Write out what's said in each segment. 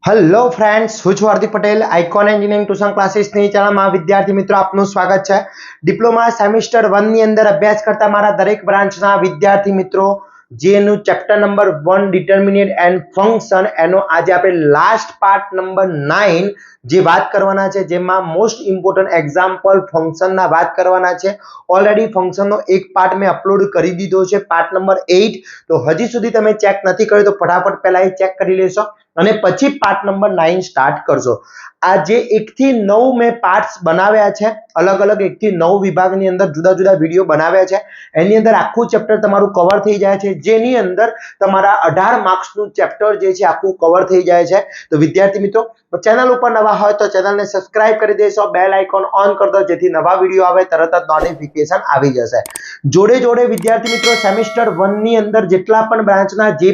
Hello friends, હું છું Hardik Patel, icon engineering tuition ક્લાસીસની ચેનલમાં વિદ્યાર્થી મિત્રો આપનું સ્વાગત છે। ડિપ્લોમા સેમિસ્ટર 1 ની અંદર અભ્યાસ કરતા મારા દરેક બ્રાન્ચના વિદ્યાર્થી મિત્રો જેનું ચેપ્ટર નંબર 1 ડિટર્મિનેન્ટ એન્ડ ફંક્શન એનો આજે આપણે લાસ્ટ પાર્ટ નંબર 9 જે વાત કરવાના છે, જેમાં મોસ્ટ ઇમ્પોર્ટન્ટ એક્ઝામ્પલ ફંક્શનના વાત કરવાના છે। ઓલરેડી ફંક્શનનો એક પાર્ટ મેં અપલોડ કરી દીધો છે, પાર્ટ નંબર 8। તો હજી સુધી તમે ચેક નથી કર્યો તો ફટાફટ પહેલા એ ચેક કરી લેશો અને પછી પાર્ટ નંબર 9 સ્ટાર્ટ કરજો। આ જે 1 થી 9 મેં પાર્ટ્સ બનાવ્યા છે, અલગ અલગ 1 થી 9 વિભાગની અંદર જુદા જુદા વિડિયો બનાવ્યા છે। એની અંદર આખું ચેપ્ટર તમારું કવર થઈ જાય છે, જેની અંદર તમારા 18 માર્ક્સનું ચેપ્ટર જે છે આખું કવર થઈ જાય છે। તો વિદ્યાર્થી મિત્રો ચેનલ ઉપર નવા હોય તો ચેનલને સબસ્ક્રાઇબ કરી દેશો, બેલ આઇકોન ઓન કરી દો જેથી નવા વિડિયો આવે તરત જ નોટિફિકેશન આવી જશે। જોડે જોડે વિદ્યાર્થી મિત્રો સેમિસ્ટર 1 ની અંદર જેટલા પણ બ્રાન્ચના જે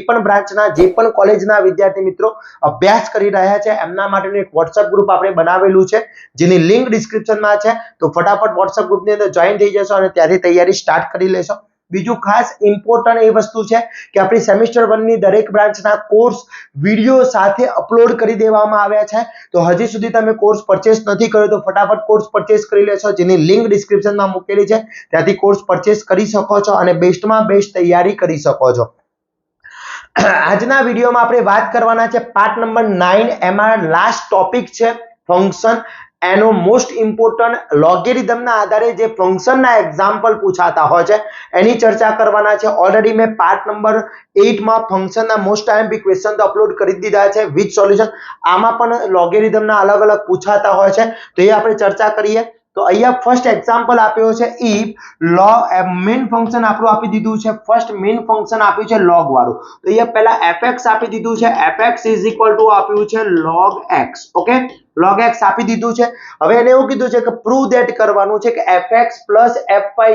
પણ કોલેજના વિદ્યાર્થી મિત્રો અભ્યાસ કરી રહ્યા છે એમના માટેનું એક WhatsApp ગ્રુપ આપણે બનાવેલું છે, જેની લિંક ડિસ્ક્રિપ્શનમાં છે। તો ફટાફટ WhatsApp ગ્રુપની અંદર જોઈન થઈ જશો અને ત્યાંથી તૈયારી સ્ટાર્ટ કરી લેશો। બીજું ખાસ ઇમ્પોર્ટન્ટ એ વસ્તુ છે કે આપણી સેમિસ્ટર 1 ની દરેક બ્રાન્ચના કોર્સ વિડિયો સાથે અપલોડ કરી દેવામાં આવ્યા છે। તો હજી સુધી તમે કોર્સ પરચેસ નથી કર્યો તો ફટાફટ કોર્સ પરચેસ કરી લેશો, જેની લિંક ડિસ્ક્રિપ્શનમાં મૂકેલી છે, ત્યાંથી કોર્સ પરચેસ કરી શકો છો અને બેસ્ટમાં બેસ્ટ તૈયારી કરી શકો છો। આજના વિડિયોમાં આપણે વાત કરવાના છે પાર્ટ નંબર 9, એમાં લાસ્ટ ટોપિક છે ફંક્શન। એનો મોસ્ટ ઇમ્પોર્ટન્ટ લોગેરિધમના આધારે જે ફંક્શનના એક્ઝામ્પલ પૂછાતા હોય છે એની ચર્ચા કરવાના છે। ઓલરેડી મેં પાર્ટ નંબર 8 માં ફંક્શનના મોસ્ટ આઈએમપી ક્વેશ્ચન તો અપલોડ કરી દીધા છે વિથ સોલ્યુશન। આમાં પણ લોગેરિધમના અલગ અલગ પૂછાતા હોય છે, તો એ આપણે ચર્ચા કરીએ। તો અહીંયા ફર્સ્ટ એક્ઝામ્પલ આપ્યો છે ઇફ મેઇન ફંક્શન આપણું આપી દીધું છે, ફર્સ્ટ મેઇન ફંક્શન આપ્યું છે log વાળું। તો અહીંયા પહેલા fx આપી દીધું છે, fx આપ્યું છે log x, okay, log x આપી દીધું છે। હવે એને એવું કીધું છે કે પ્રૂવ ધેટ કરવાનું છે કે fx fy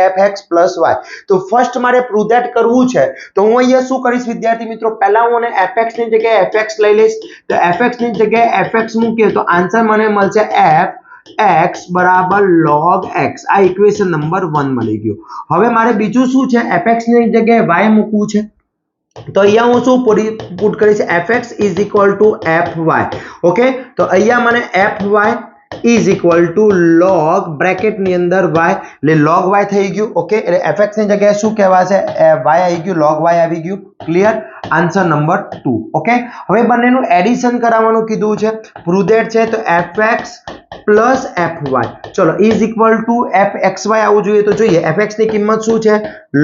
fx y। તો ફર્સ્ટ મારે પ્રૂવ ધેટ કરવું છે તો હું અહીંયા શું કરીશ વિદ્યાર્થી મિત્રો, પહેલા હું fx ની જગ્યાએ fx લઈ લઈશ। તો fx ની જગ્યાએ fx મૂકીએ તો આન્સર મને મળશે x બરાબર log x। આ ઇક્વેશન નંબર 1 મળી ગયું। હવે મારે બીજું શું છે, fx ની જગ્યાએ y મૂકવું છે, તો અહીંયા હું શું પુટ કરીશ, fx fy, ઓકે। તો અહીંયા મને fy log બ્રેકેટ ની અંદર y, એટલે log y થઈ ગયું, ઓકે। એટલે fx ની જગ્યાએ શું કહેવાશે, y આવી ગયું, log y આવી ગયું, ક્લિયર, આન્સર નંબર 2, ઓકે। હવે બંનેનું એડિશન કરાવવાનું કીધું છે, પ્રૂવ ધેટ છે તો fx fy, ચલો fxy આવવું જોઈએ। તો જોઈએ fx ની કિંમત શું છે,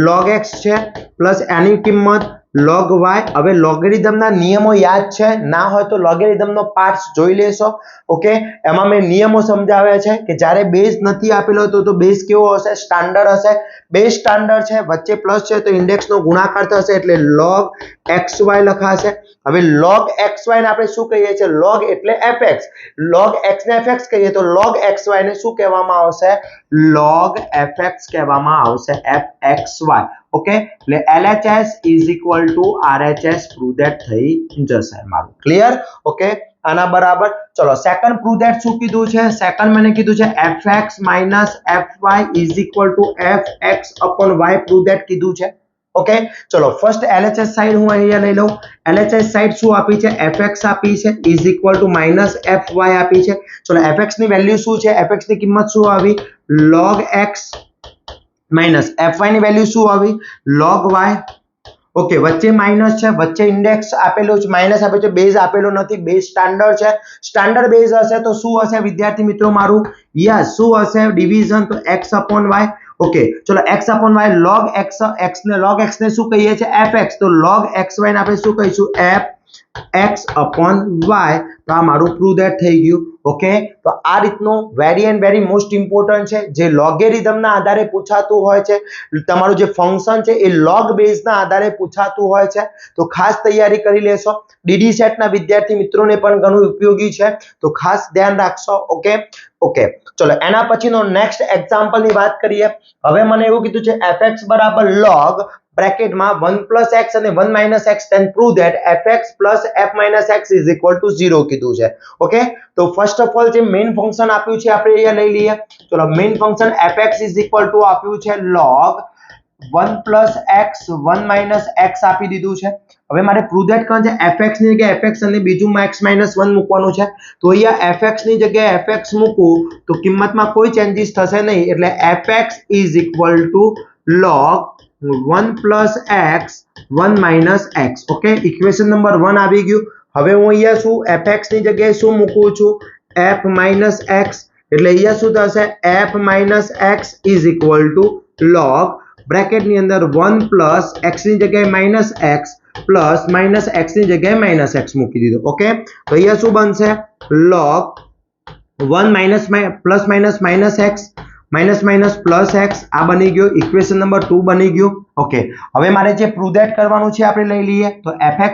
log x છે, પ્લસ એની કિંમત log y। હવે લોગેરિધમના નિયમો યાદ છે, ના હોય તો લોગેરિધમનો પાર્ટ્સ જોઈ લેશો, ઓકે। એમાં મેં નિયમો સમજાવ્યા છે કે જ્યારે બેઝ નથી આપેલો તો બેઝ કેવો હશે, સ્ટાન્ડર્ડ હશે। બેઝ સ્ટાન્ડર્ડ છે, વચ્ચે પ્લસ છે તો ઇન્ડેક્સનો ગુણાકાર થશે એટલે log xy લખાશે। હવે log xy ને આપણે શું કહીએ છીએ, log એટલે fx, log x ને fx કહીએ તો log xy ને શું કહેવામાં આવશે, log fx કહેવામાં આવશે, fxy, ઓકે। એટલે LHS RHS પ્રૂવ ધેટ થઈ જશે મારું, ક્લિયર, ઓકે। આના બરાબર, ચલો સેકન્ડ પ્રૂવ ધેટ શું કીધું છે, સેકન્ડ મને કીધું છે fx fy fx y prove that કીધું છે, ઓકે। ચલો ફર્સ્ટ LHS સાઈડ હું અહીંયા લઈ લઉં। LHS સાઈડ શું આપી છે, fx આપી છે fy આપી છે। ચલો fx ની વેલ્યુ શું છે, fx ની કિંમત શું આવી, log x fy ની વેલ્યુ શું આવી, log y, ઓકે। વચ્ચે માઈનસ છે, વચ્ચે ઇન્ડેક્સ આપેલો છે, માઈનસ આપેલો છે, બેઝ આપેલો નથી, બેઝ સ્ટાન્ડર્ડ છે। સ્ટાન્ડર્ડ બેઝ હશે તો શું હશે વિદ્યાર્થી મિત્રો મારું, યસ, શું હશે, ડિવિઝન, તો x y, ઓકે। ચલો x y, log x ને શું કહીએ છીએ, fx, તો log xy ને આપણે શું કહીશું, fx y। તો આ મારું પ્રૂવ ધેટ થઈ ગયું, ઓકે। તો આ રીતનું very and very most important છે, જે લોગેરિધમના આધારે પૂછાતું હોય છે। તમારું જે ફંક્શન છે એ લોગ બેઝના આધારે પૂછાતું હોય છે, તો ખાસ તૈયારી કરી લેશો। ડીડી સેટના વિદ્યાર્થી મિત્રોને પણ ઘણું ઉપયોગી છે, તો ખાસ ધ્યાન રાખશો, ઓકે। ચલો એના પછીનો નેક્સ્ટ એક્ઝામ્પલની વાત કરીએ। હવે મને એવું કીધું છે fx બરાબર log બ્રેકેટમાં 1 x અને 1 x, then prove that fx f x 0 કીધું છે, ઓકે। તો ફર્સ્ટ ઓફ ઓલ જે મેઇન ફંક્શન આપ્યું છે આપણે અહીંયા લઈ લઈએ। ચલો મેઇન ફંક્શન fx આપ્યું છે log 1 plus x 1 minus x આપી દીધું છે. હવે મારે પ્રૂવ ધેટ કરવાનું છે fx ની જગ્યાએ fx અને બીજું x માઇનસ 1 મૂકવાનું છે. તો અહીંયા fx ની જગ્યાએ fx મૂકું તો કિંમતમાં કોઈ ચેન્જીસ થશે નહીં, એટલે fx is equal to log 1 plus x 1 minus x. Okay, equation number 1 આવી ગયું. હવે હું અહીંયા શું fx ની જગ્યાએ શું મૂકું છું? f minus x. એટલે અહીંયા શું થશે? f minus x is equal to log bracket ની અંદર 1 પ્લસ x ની જગ્યાએ minus x plus minus x ની જગ્યાએ માઇનસ એક્સ મૂકી દીધો. ઓકે, તો અહીંયા શું બનશે? log 1 minus plus minus minus x minus minus plus x. આ બની ગયો, ઇક્વેશન નંબર 2 બની ગયું. ઓકે, હવે મારે જે પ્રૂવ ધેટ કરવાનું છે આપણે લઈ લઈએ. તો fx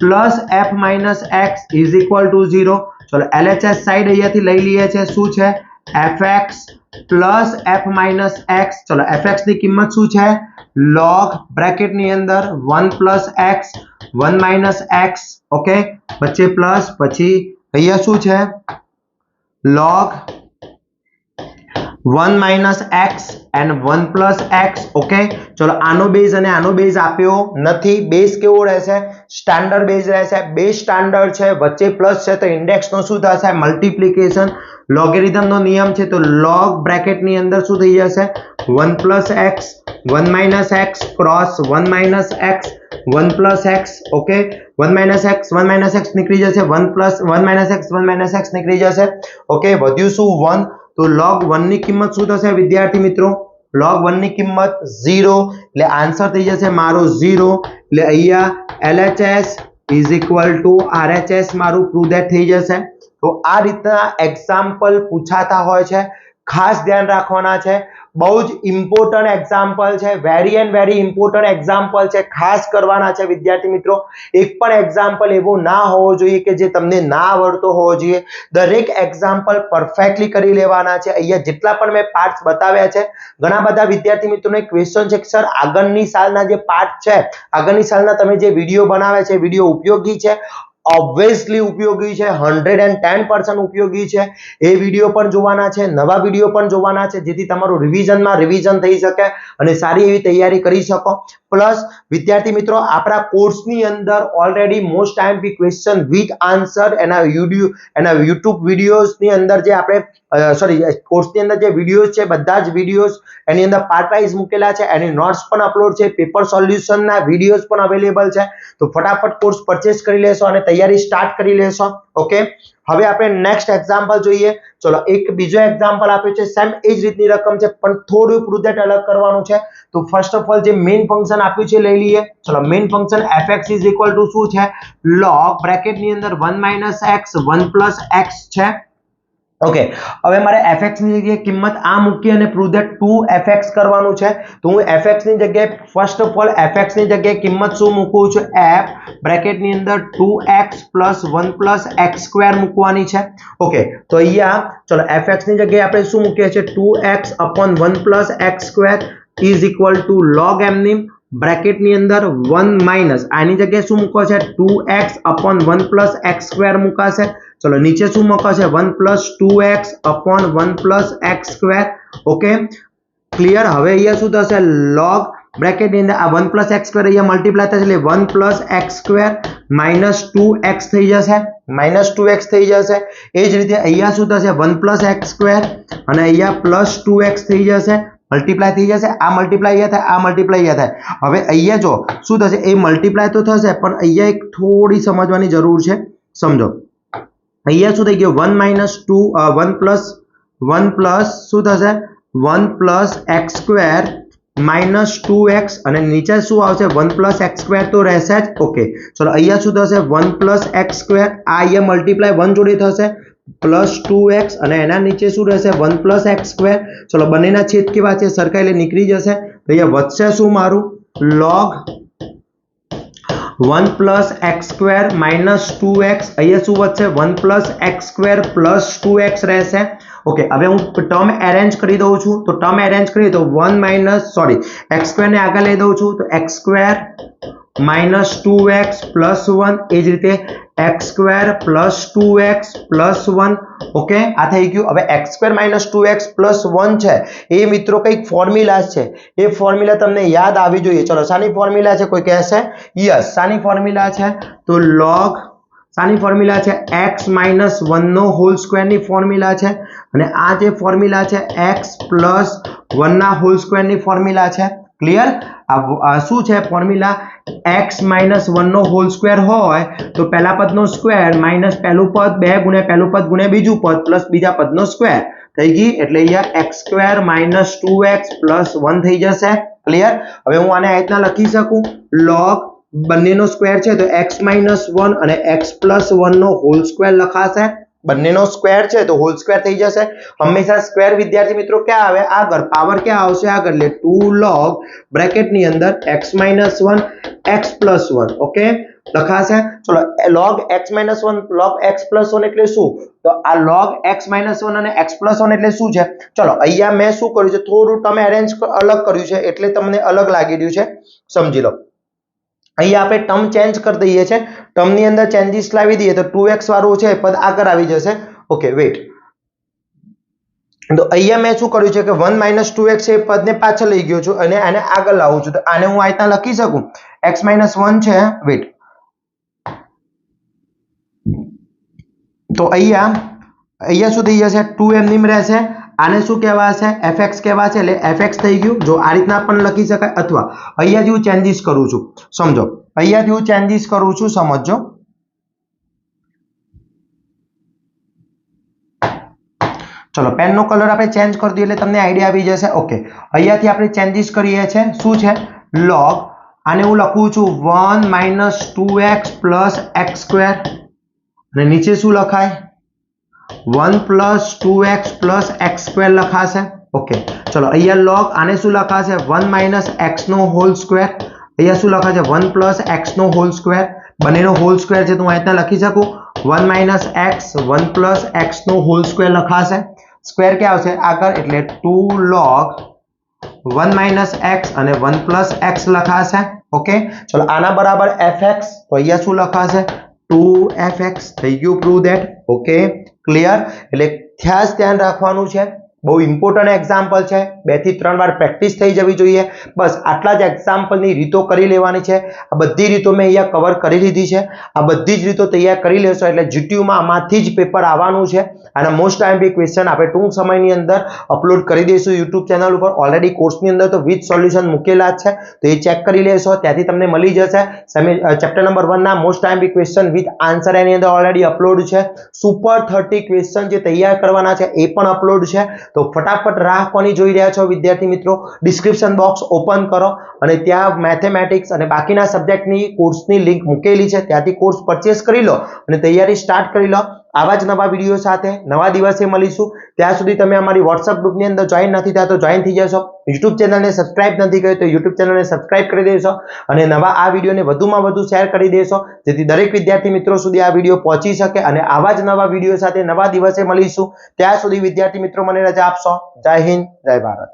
plus f minus x is equal to 0. ચલો LHS સાઈડ અહીંયાથી લઈ લઈએ છે. શું છે? fx plus f minus x. ચલો fx ની કિંમત શું છે? log બ્રેકેટ ની અંદર 1 plus x 1 minus x. Okay, પછી પ્લસ, પછી અહીંયા શું છે? log 1 minus x and 1 plus x. Okay, ચલો આનો બેઝ અને આનો બેઝ આપ્યો નથી. બેઝ કેવો રહેશે? સ્ટાન્ડર્ડ બેઝ રહેશે. બેઝ સ્ટાન્ડર્ડ છે, વચ્ચે પ્લસ છે, તો ઇન્ડેક્સ નો શું થશે? મલ્ટીપ્લિકેશન. લોગેરિધમ નો નિયમ છે, તો log બ્રેકેટ ની અંદર શું થઈ જશે? 1 plus x 1 minus x cross 1 minus x 1 plus x. Okay, 1 minus x 1 minus x નીકળી જશે, 1 plus 1 minus x 1 minus x નીકળી જશે. ઓકે, વધ્યું શું? 1. તો log 1 ની કિંમત શું થશે વિદ્યાર્થી મિત્રો? log 1 ની કિંમત 0, એટલે આન્સર થઈ જશે મારો 0. એટલે અહીંયા LHS is equal to RHS મારું પ્રૂવ ધેટ થઈ જશે. તો આ રીતના એક્ઝામ્પલ પૂછાતા હોય છે, ખાસ ધ્યાન રાખવાના છે. બહુ જ ઇમ્પોર્ટન્ટ એક્ઝામ્પલ છે, very and very important example છે, ખાસ કરવાના છે વિદ્યાર્થી મિત્રો. એક પણ એક્ઝામ્પલ એવો ના હોવો જોઈએ કે જે તમને ના આવડતો હોવો જોઈએ. દરેક એક્ઝામ્પલ પરફેક્ટલી કરી લેવાના છે. અહીંયા જેટલા પણ મેં પાર્ટ્સ બતાવ્યા છે, ઘણા બધા વિદ્યાર્થી મિત્રોને ક્વેશ્ચન છે કે સર આગળની સાલના જે પાર્ટ છે, આગળની સાલના તમે જે વિડીયો બનાવ્યા છે, વિડીયો ઉપયોગી છે? ઓબ્વિયસલી ઉપયોગી છે, 110% ઉપયોગી છે. એ વિડીયો પણ જોવાના છે, નવા વિડીયો પણ જોવાના છે, જેથી તમારું રિવિઝનમાં રિવિઝન થઈ શકે અને સારી એવી તૈયારી કરી શકો. પ્લસ વિદ્યાર્થી મિત્રો, આપણા કોર્સની અંદર already most IMP question with answer એના યુટ્યુબ વિડીયોઝની અંદર જે આપણે કોર્સની અંદર જે વિડીયોઝ છે, બધા જ વિડીયોઝ એની અંદર પાર્ટ વાઇઝ મૂકેલા છે. એની નોટ્સ પણ અપલોડ છે, પેપર સોલ્યુશનના વિડીયોઝ પણ અવેલેબલ છે. તો ફટાફટ કોર્સ પરચેસ કરી લેશો અને તૈયારી સ્ટાર્ટ કરી લેશો. ઓકે, હવે આપણે નેક્સ્ટ એક્ઝામ્પલ જોઈએ. ચલો, એક બીજો એક્ઝામ્પલ આપ્યો છે, સેમ એ જ રીતની રકમ છે, પણ થોડું પ્રૂવ ધેટ અલગ કરવાનું છે. તો ફર્સ્ટ ઓફ ઓલ જે મેઇન ફંક્શન આપ્યું છે લઈ લઈએ. ચલો, main function fx is equal to શું છે? log બ્રેકેટ ની અંદર 1 માઇનસ એક્સ 1 પ્લસ એક્સ છે. ઓકે, હવે મારે fx ની જગ્યાએ કિંમત આ મૂકી અને પ્રૂવ ધેટ 2fx કરવાનું છે. તો હું fx ની જગ્યાએ ફર્સ્ટ ઓફ ઓલ fx ની જગ્યાએ કિંમત શું મૂકું છું? f બ્રેકેટ ની અંદર 2x plus 1 plus x square મૂકવાની છે. ઓકે, તો અહીંયા ચલો fx ની જગ્યાએ આપણે શું મૂકીએ છીએ? 2x upon 1 plus x square is equal to log m ની બ્રેકેટ ની અંદર 1 માઇનસ આની જગ્યાએ શું મૂકો છે? 2x upon 1 plus x square મૂકાશે. ચલો, નીચે શું મૂકાશે? 1 plus 2x upon 1 plus x square. Okay, clear? હવે અહીંયા શું થશે? log બ્રેકેટ ની અંદર આ 1 પ્લસ x સ્ક્વેર અહીંયા મલ્ટીપ્લાય થશે, એટલે 1 plus x square minus 2x થઈ જશે, માઇનસ 2x થઈ જશે. એ જ રીતે અહીંયા શું થશે? 1 પ્લસ x સ્ક્વેર અને અહીંયા પ્લસ 2x થઈ જશે, મલ્ટીપ્લાય થઈ જશે. આ મલ્ટીપ્લાય અહીંયા થાય, આ મલ્ટીપ્લાય અહીંયા થાય. હવે અહીંયા જો શું થશે? એ મલ્ટીપ્લાય તો થશે, પણ અહીંયા એક થોડી સમજવાની જરૂર છે, સમજો. અહીંયા શું થઈ ગયું? 1 માઇનસ 2 1 પ્લસ શું થશે? 1 plus x square minus 2x અને નીચે શું આવશે? 1 પ્લસ x સ્ક્વેર તો રહેશે જ. ઓકે, ચલો અહીંયા શું થશે? 1 પ્લસ x સ્ક્વેર, આ અહીંયા મલ્ટીપ્લાય 1 જોડે થશે, પ્લસ 2x અને એના નીચે શું રહેશે? 1 પ્લસ x સ્ક્વેર. ચલો, બંનેના છેદ કેવા છે? સરખા, એટલે નીકળી જશે. તો અહીંયા વધશે શું મારું? log 1 plus x square minus 2x. અહીંયા શું વધશે? 1 plus x square plus 2x રહેશે. ઓકે, હવે હું ટર્મ એરેન્જ કરી દઉં છું. તો ટર્મ એરેન્જ કરીએ તો 1 માઇનસ x સ્ક્વેર ને આગળ લઈ દઉં છું, તો x square minus 2x plus 1, એ જ રીતે x square plus 2x plus 1. Okay, આ થઈ ગયું. હવે x square minus 2x plus 1 છે એ મિત્રો કંઈક ફોર્મ્યુલા છે, એ ફોર્મ્યુલા તમને યાદ આવી જોઈએ. ચલો, શાની ફોર્મ્યુલા છે કોઈ કહેશે? યસ, શાની ફોર્મ્યુલા છે? તો log, શાની ફોર્મ્યુલા છે? x માઇનસ 1 નો હોલ સ્ક્વેર ની ફોર્મ્યુલા છે. અને આ જે ફોર્મ્યુલા છે x પ્લસ 1 ના હોલ સ્ક્વેર ની ફોર્મ્યુલા છે. ક્લિયર? આ શું છે ફોર્મ્યુલા? x માઇનસ 1 નો હોલ સ્ક્વેર હોય તો પહેલા પદનો સ્ક્વેર માઇનસ પહેલું પદ 2 ગુણ્યા પહેલું પદ ગુણ્યા બીજું પદ પ્લસ બીજા પદનો સ્ક્વેર થઈ ગઈ. એટલે અહીંયા x square minus 2x plus 1 થઈ જશે. ક્લિયર? હવે હું આને આ રીતના લખી શકું, log બંનેનો સ્ક્વેર છે તો x માઇનસ 1 અને x પ્લસ 1 નો હોલ સ્ક્વેર લખાશે. બંનેનો સ્ક્વેર છે તો હોલ સ્ક્વેર થઈ જશે. હંમેશા સ્ક્વેર વિદ્યાર્થી મિત્રો ક્યાં આવે? આગળ. પાવર ક્યાં આવશે? આગળ. એટલે 2 log બ્રેકેટ ની અંદર x minus 1 x plus 1. Okay, લખાશે. ચલો, log x minus 1 log x plus 1 એટલે શું? તો આ log x માઇનસ 1 અને x પ્લસ 1 એટલે શું છે? ચલો, અહીંયા મેં શું કર્યું છે, થોડું તમે અરેન્જ અલગ કર્યું છે એટલે તમને અલગ લાગી રહ્યું છે, સમજી લો. અહીંયા આપણે ટર્મ ચેન્જ કરી દઈએ છે, ટર્મની અંદર ચેન્જીસ લાવી દઈએ તો 2x વાળું છે પદ આગળ આવી જશે. Okay, wait. તો અહીંયા મેં શું કર્યું છે કે 1 માઇનસ 2x એ પદને પાછળ લઈ ગયો છું અને આને આગળ લાવું છું. તો આને હું આ રીતના લખી શકું, x માઇનસ 1 છે. વેઇટ. તો અહીંયા શું થઈ જશે? 2 એમનેમ રહેશે. આને શું કહેવાશે? fx કહેવાશે. એટલે fx થઈ ગયું. જો આ રીતના પણ લખી શકાય, અથવા અહીંયાથી હું ચેન્જીસ કરું છું, સમજો. અહીંયાથી હું ચેન્જીસ કરું છું, સમજો. ચલો, પેનનો કલર આપણે ચેન્જ કરી દઈએ એટલે તમને આઈડિયા આવી જશે. ઓકે, અહીંયાથી આપણે ચેન્જીસ કરીએ છીએ. શું છે? log, આને હું લખું છું 1 minus 2x plus x square અને નીચે શું લખાય? 1 plus 2x plus x square લખાશે. ઓકે, ચલો, અહીંયા log, આને શું લખાશે? 1 માઇનસ x નો હોલ સ્ક્વેર. અહીંયા શું લખાશે? 1 પ્લસ x નો હોલ સ્ક્વેર. બંનેનો હોલ સ્ક્વેર છે તો હું આ રીતના લખી શકું, 1 માઇનસ x 1 પ્લસ x નો હોલ સ્ક્વેર લખાશે. સ્ક્વેર ક્યાં આવશે? આગળ. એટલે 2 log 1 માઇનસ x અને 1 પ્લસ x લખાશે. ઓકે, ચલો, આના બરાબર fx. તો અહીંયા શું લખાશે? 2fx. થઈ ગયું. Prove that. Okay, clear? એટલે ખાસ ધ્યાન રાખવાનું છે, બહુ ઇમ્પોર્ટન્ટ એક્ઝામ્પલ છે, 2 થી 3 વાર પ્રેક્ટિસ થઈ જવી જોઈએ. બસ આટલા જ એક્ઝામ્પલની રીતો કરી લેવાની છે. આ બધી રીતો મેં અહીંયા કવર કરી લીધી છે. આ બધી જ રીતો તૈયાર કરી લેશો એટલે જીટીયુમાં આમાંથી જ પેપર આવવાનું છે. અને મોસ્ટ આઈએમપી ક્વેશ્ચન આપણે ટૂંક સમયની અંદર અપલોડ કરી દઈશું યુટ્યુબ ચેનલ ઉપર. ઓલરેડી કોર્સની અંદર તો વિથ સોલ્યુશન મૂકેલા જ છે, તો એ ચેક કરી લેશો. ત્યાંથી તમને મળી જશે ચેપ્ટર નંબર 1 ના most IMP question with answer એની અંદર ઓલરેડી અપલોડ છે. સુપર 30 ક્વેશ્ચન જે તૈયાર કરવાના છે એ પણ અપલોડ છે. તો ફટાફટ રાહ કોની જોઈ રહ્યા છો વિદ્યાર્થી મિત્રો? ડિસ્ક્રિપ્શન બોક્સ ઓપન કરો અને ત્યાં મેથેમેટિક્સ અને બાકીના સબ્જેક્ટની કોર્સની લિંક મૂકેલી છે, ત્યાંથી કોર્સ પરચેસ કરી લો અને તૈયારી સ્ટાર્ટ કરી લો. આવા જ નવા વિડીયો સાથે નવા દિવસે મળીશું. ત્યાં સુધી તમે અમારી વોટ્સઅપ ગ્રુપની અંદર જોઈન નથી થયા તો જોઈન થઈ જશો. યુટ્યુબ ચેનલને સબસ્ક્રાઇબ નથી કરી તો યુટ્યુબ ચેનલને સબસ્ક્રાઇબ કરી દેશો અને નવા આ વિડીયોને વધુમાં વધુ શેર કરી દેશો, જેથી દરેક વિદ્યાર્થી મિત્રો સુધી આ વિડીયો પહોંચી શકે. અને આવા જ નવા વિડીયો સાથે નવા દિવસે મળીશું. ત્યાં સુધી વિદ્યાર્થી મિત્રો મને રજા આપશો. જય હિન્દ, જય ભારત.